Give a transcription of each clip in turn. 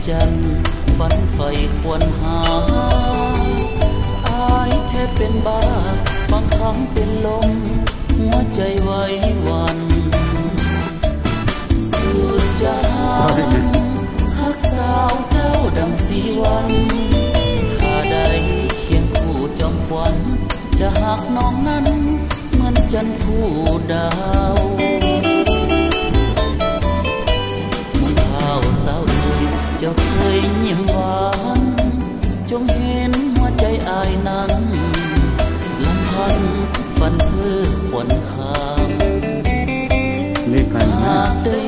จันทร์ฝันใฝ่ควรหาอายแทบเป็นบ้าบางครั้งเป็นลมหัวใจไว้วันสุดใจฮักสาวเจ้าดังสีวันถ้าได้เคียงคู่จอมขวัญจะหักน้องนั้นเหมือนจันทร์คู่ดาวมองข้าวสาวเอ่ยเจ้าเคยยิ้มหวานจงเห็นหัวใจอายนั้นลำพันฝันเพื่อขวัญข้ามหากได้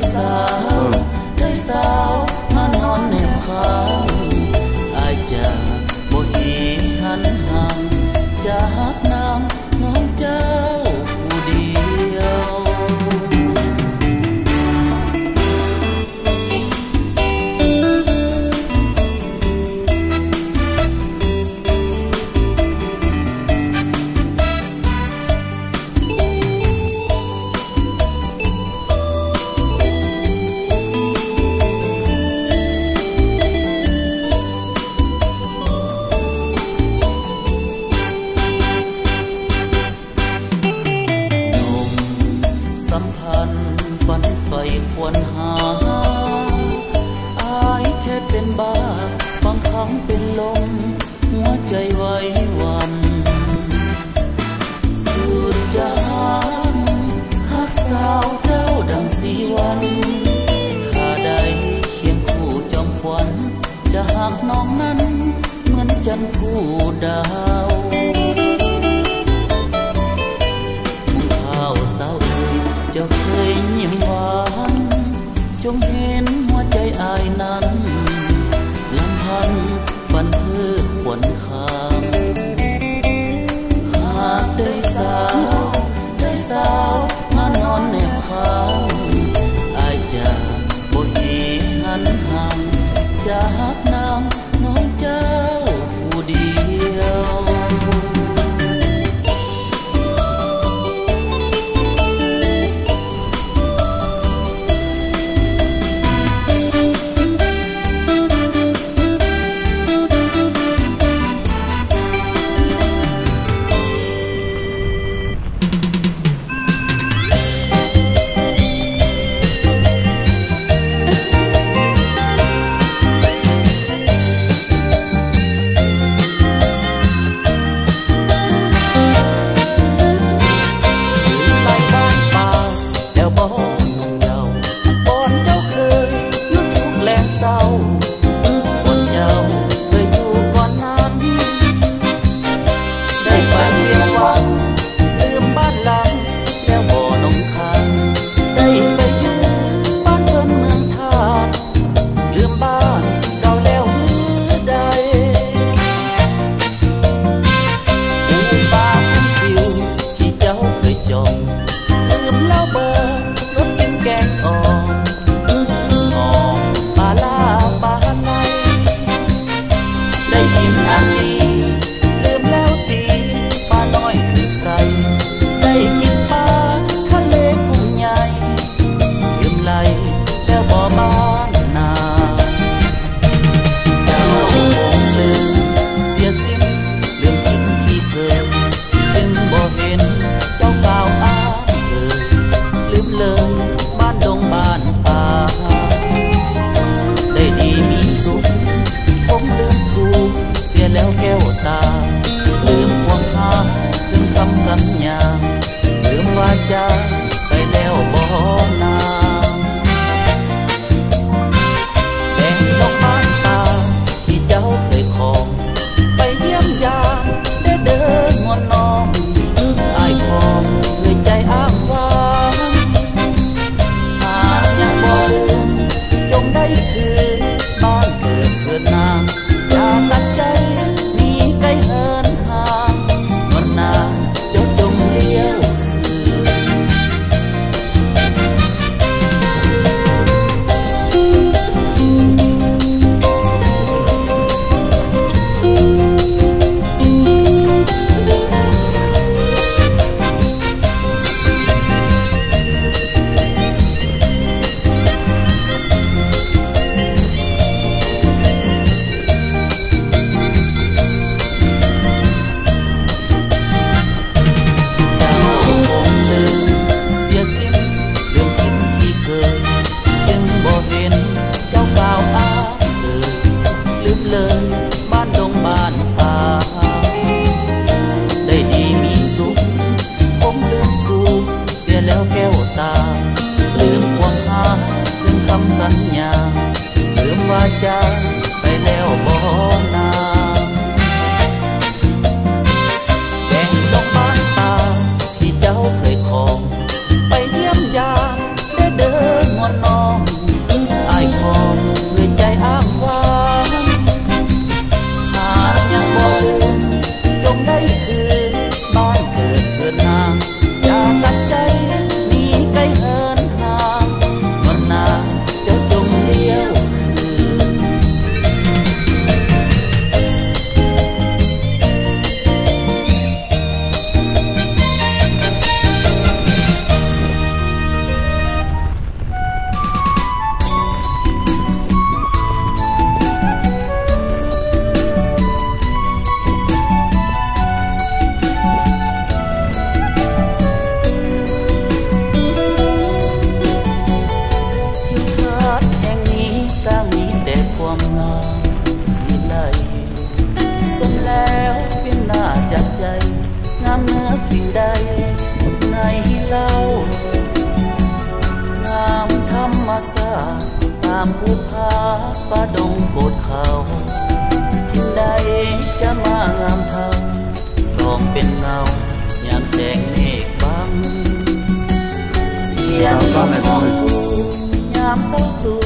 สาวมานอนแนบข้างอายจะบ่หีหันห่างจะหักนางน้องเจ้าผู้เดียวฝันใฝ่ควรหาอายแทบเป็นบ้าบางครั้งเป็นลมหัวใจไว้วันสุดจางฮักสาวเจ้าดังสีวันถ้าได้เคียงคู่จอมขวัญจะหักน้องนั้นเหมือนจันทร์คู่ดาวสาวเอ่ยเจ้าเคยยิ้มหวานจงเห็นหัวใจอายนั้นลำพันฝันเพื่อขวัญข้ามหากได้สาวมานอนแนบข้างอายจะบ่หีหันห่างจะหักนางน้องเจ้าผู้เดียว มาวิไลสมแล้วเป็นหน้าจับใจงามเนื้อสิ่งใดในเล่างามธรรมศาสตร์ตามภูผาป่าดงโกดเขาที่ใดจะมางามเท่าสองเป็นเงายามแสงเมฆบังเสียงลมหอมกูยามเศร้าตู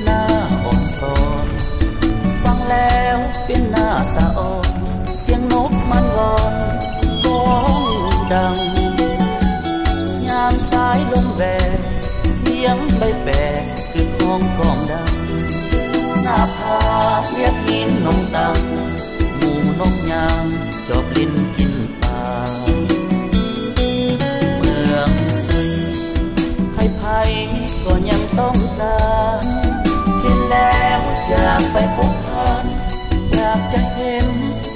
หน้าอ่อนซอนฟังแล้วเป็นหน้าสะอ่อนเสียงนกมันวอนร้องดังยามสายลมแบกเสียงใบแปลกคือของกองดังหน้าผาเรียกหินนงตังหมู่นกยามจอบลิ้นกินปลาเมืองสุยไผ่ก็ยังต้องการเห็นแล้วอยากไปพบผ่านอยากจะเห็น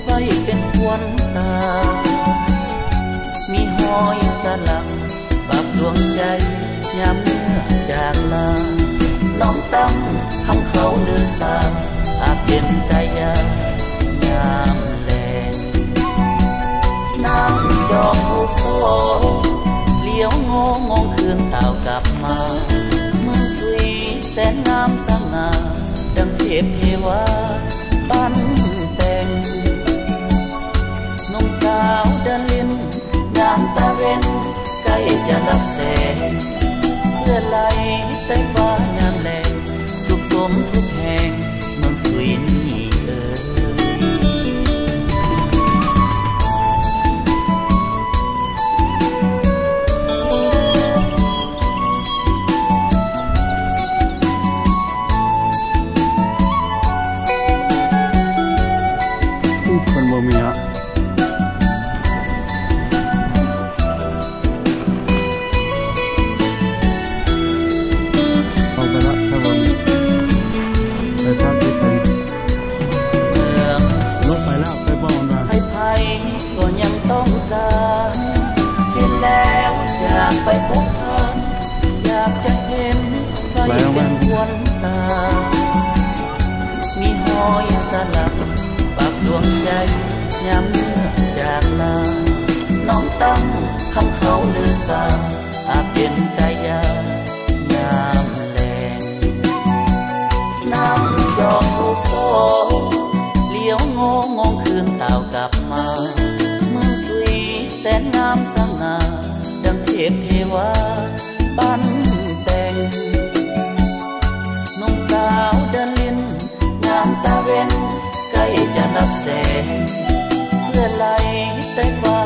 ไว้เป็นควันตามีหอยสลักปักดวงใจยามเมื่อจากลาน้องตั้งคำเขาเลือสาอาจเป็นกายายามแลงนั่งจองผู้โซเลี้ยวงงงคืนเต่ากลับมาเมืองสุยแสนงามสง่าดังเทพเทวาปั้นแต่งนมสาวเดินลิ้นยามตาเว้นใกล้จะรับแสงเพื่อไหลใต้ฟ้างามแลงสุขสมทุกแห่งเมืองสุยนี้คนบ่มีฮะเอาไปละถ้าบ่มีไปพักที่เป็นเมืองรถไปแล้วไปบ่อนว่าไผ่ก็ยังต้องการเห็นแล้วอยากไปพบผ่านอยากจะเห็นไว้เป็นควันตามีหอยสลักปักดวงใจยามเมื่อจากลาน้องตั้งคำเขาเลือสาอาจเป็นกายายามแลงนั่งจองผู้โซเลี้ยวงงงคืนเต่ากลับมาเมืองสุยแสนงามสง่าดังเทพเทวาปั้นแต่งนมสาวเดินลิ้นยามตาเว้นใกล้จะรับแสงเพื่อไหลใต้ฟ้า